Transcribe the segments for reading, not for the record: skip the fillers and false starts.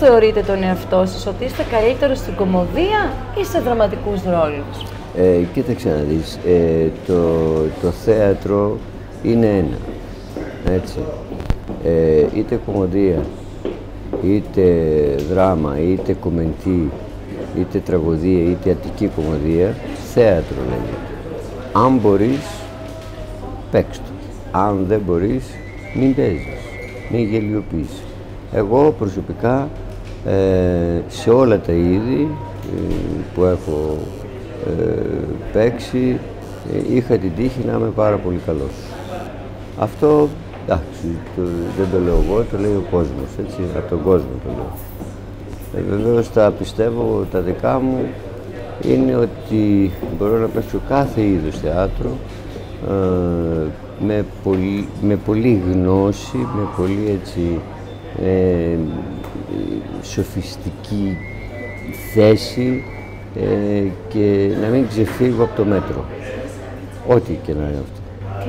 θεωρείτε τον εαυτό σας, ότι είστε καλύτερος στην κωμωδία ή σε δραματικούς ρόλους? Κοίταξε να δεις, το θέατρο είναι ένα, έτσι. Είτε κωμωδία, είτε δράμα, είτε κομμεντή, είτε τραγωδία, είτε αττική κωμωδία, θέατρο λέγεται. Αν μπορείς, παίξ' το. Αν δεν μπορείς, μην παίζεις, μην γελιοποιείς. Εγώ προσωπικά σε όλα τα είδη που έχω παίξει είχα την τύχη να είμαι πάρα πολύ καλός. Αυτό, εντάξει, δεν το λέω εγώ, το λέει ο κόσμος, έτσι, από τον κόσμο το λέω. Βεβαίως τα πιστεύω, τα δικά μου είναι ότι μπορώ να παίξω κάθε είδος θέατρο με πολύ γνώση, με πολύ έτσι σοφιστική θέση και να μην ξεφύγω από το μέτρο, ό,τι και να είναι αυτό.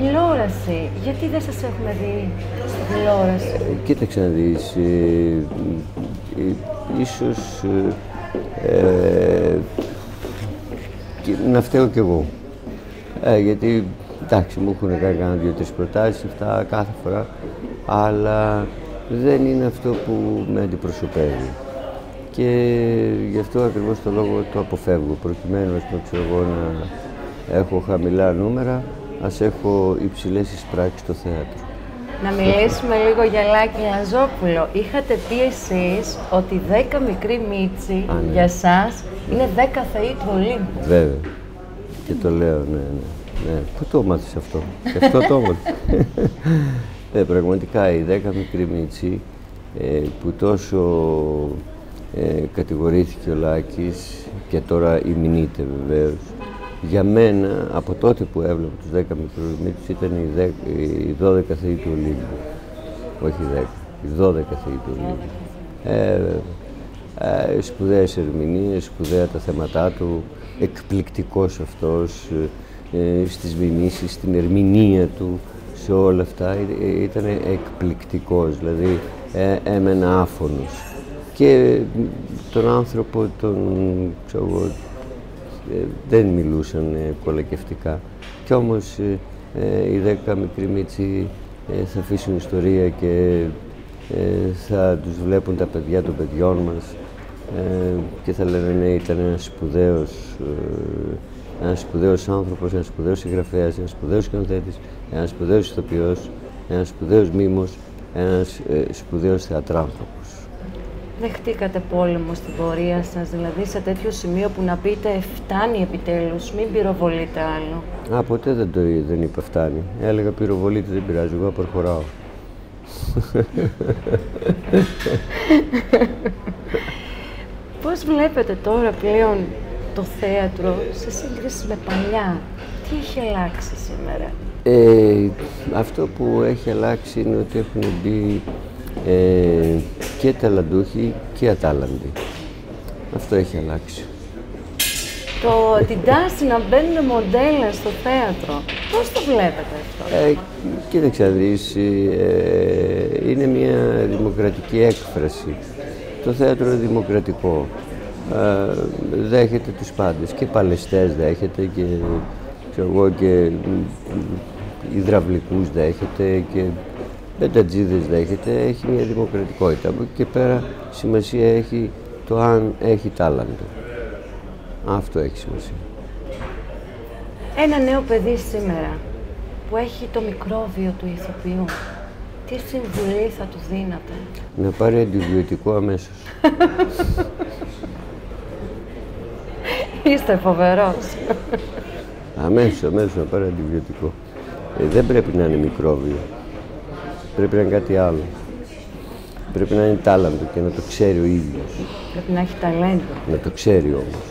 Τηλεόραση, γιατί δεν σας έχουμε δει στην τηλεόραση? Κοίταξε να δεις, ίσως να φταίω κι εγώ, γιατί εντάξει μου έχουν κάνει 2-3 προτάσεις αυτά κάθε φορά, αλλά δεν είναι αυτό που με αντιπροσωπεύει. Και γι' αυτό ακριβώς το λόγο το αποφεύγω, προκειμένου ξέρω εγώ, να έχω χαμηλά νούμερα, ας έχω υψηλές εισπράξεις στο θέατρο. Να μιλήσουμε λίγο για Λάκη Λαζόπουλο. Είχατε πει εσείς ότι 10 μικροί Μίτσοι για σας είναι 10 θεοί του Ολύμπου. Βέβαια. Και το λέω, ναι. Πού το έμαθες αυτό? Και αυτό το έμαθες. Πραγματικά οι 10 μικροί Μίτσοι που τόσο κατηγορήθηκε ο Λάκης και τώρα ημινείται βεβαίως. Για μένα, από τότε που έβλεπα τους 10 μικρούς Μίτσους, ήταν οι 12 θεοί του Ολύμπου. Όχι 10, οι 12 θεοί του Ολύμπου. Σπουδαίες ερμηνείες, σπουδαία τα θέματά του, εκπληκτικός αυτός στις μιμήσεις, στην ερμηνεία του, σε όλα αυτά. Ήταν εκπληκτικός, δηλαδή έμενα άφωνος. Και τον άνθρωπο δεν μιλούσαν κολακευτικά. Κι όμως οι 10 μικροί Μίτσοι θα αφήσουν ιστορία και θα τους βλέπουν τα παιδιά των παιδιών μας και θα λένε ναι, ήταν ένας σπουδαίος άνθρωπος, ένας σπουδαίος συγγραφέας, ένας σπουδαίος σκηνοθέτης, ένας σπουδαίος ηθοποιός, ένας σπουδαίος μίμος, ένας σπουδαίος θεατράνθρωπος. Δεχτήκατε πόλεμο στην πορεία σας, δηλαδή σε τέτοιο σημείο που να πείτε φτάνει επιτέλους, μην πυροβολείτε άλλο? Ποτέ δεν είπα φτάνει. Έλεγα πυροβολείτε, δεν πειράζει, εγώ προχωράω. Πώς βλέπετε τώρα πλέον το θέατρο σε σύγκριση με παλιά? Τι έχει αλλάξει σήμερα? Αυτό που έχει αλλάξει είναι ότι έχουν μπει και ταλαντούχοι και ατάλλαντοι. Αυτό έχει αλλάξει. Την τάση να μπαίνουν μοντέλα στο θέατρο, πώς το βλέπετε αυτό? Κοίταξε να δεις, είναι μια δημοκρατική έκφραση. Το θέατρο είναι δημοκρατικό. Δέχεται τους πάντες, και παλαιστές δέχεται και υδραυλικούς δέχεται και πεντατζίδες δέχεται. Έχει μια δημοκρατικότητα. Από εκεί και πέρα σημασία έχει το αν έχει τάλαντο. Αυτό έχει σημασία. Ένα νέο παιδί σήμερα που έχει το μικρόβιο του ηθοποιού, τι συμβουλή θα του δίνατε? Να πάρει αντιβιωτικό αμέσως. Είστε φοβερός. Αμέσως να πάρει αντιβιωτικό. Δεν πρέπει να είναι μικρόβιο. Πρέπει να είναι κάτι άλλο. Πρέπει να είναι τάλαντο και να το ξέρει ο ίδιος. Πρέπει να έχει ταλέντο. Να το ξέρει όμως.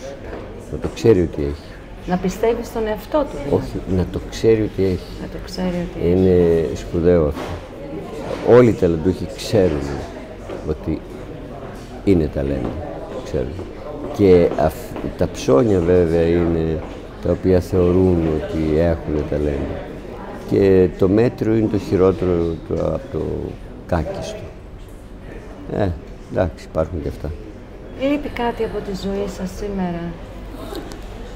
Να το ξέρει ότι έχει. Να πιστεύει στον εαυτό του. Δηλαδή. Όχι, να το ξέρει ότι έχει. Να το ξέρει ότι έχει. Είναι σπουδαίο αυτό. Όλοι οι ταλαντούχοι ξέρουν ότι είναι ταλέντο. Ξέρουν. Και τα ψώνια βέβαια είναι τα οποία θεωρούν ότι έχουν ταλέντο. Και το μέτριο είναι το χειρότερο από το κάκιστο. Εντάξει, υπάρχουν και αυτά. Λείπει κάτι από τη ζωή σας σήμερα?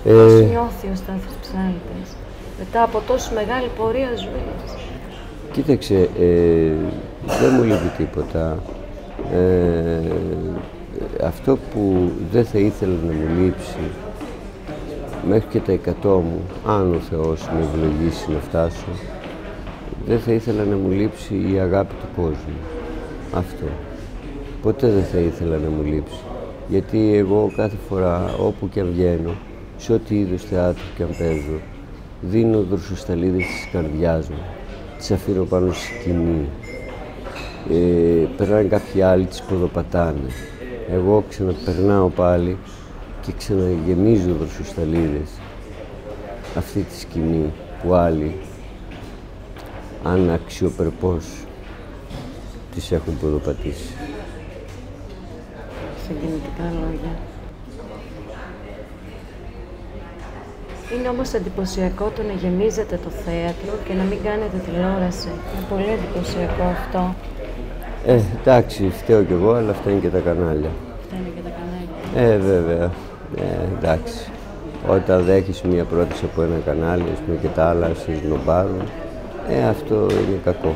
Πώς νιώθει ο Στάθης Ψάλτης μετά από τόσο μεγάλη πορεία ζωής? Κοίταξε, δεν μου λείπει τίποτα. Αυτό που δεν θα ήθελα να μου λείψει μέχρι και τα 100 μου, αν ο Θεός με ευλογήσει να φτάσω, δεν θα ήθελα να μου λείψει η αγάπη του κόσμου. Αυτό. Ποτέ δεν θα ήθελα να μου λείψει. Γιατί εγώ κάθε φορά όπου και αν βγαίνω, σε ό,τι είδους θεάτρο και αν παίζω, δίνω δροσοσταλίδες της καρδιάς μου. Τις αφήνω πάνω στη σκηνή. Περνάνε κάποιοι άλλοι, τις ποδοπατάνε. Εγώ ξαναπερνάω πάλι και ξαναγεμίζω δροσοσταλίδες αυτή τη σκηνή που άλλοι αν αξιοπρεπώς τις έχουν ποδοπατήσει. Συγκινητικά λόγια. Είναι όμως εντυπωσιακό το να γεμίζετε το θέατρο και να μην κάνετε τηλεόραση. Είναι πολύ εντυπωσιακό αυτό. Εντάξει, φταίω κι εγώ, αλλά αυτά είναι και τα κανάλια. Αυτά είναι και τα κανάλια. Βέβαια. Εντάξει. Όταν δέχεις μια πρόταση από ένα κανάλι, ας πούμε, και τα άλλα σε σνομπάρουν, αυτό είναι κακό.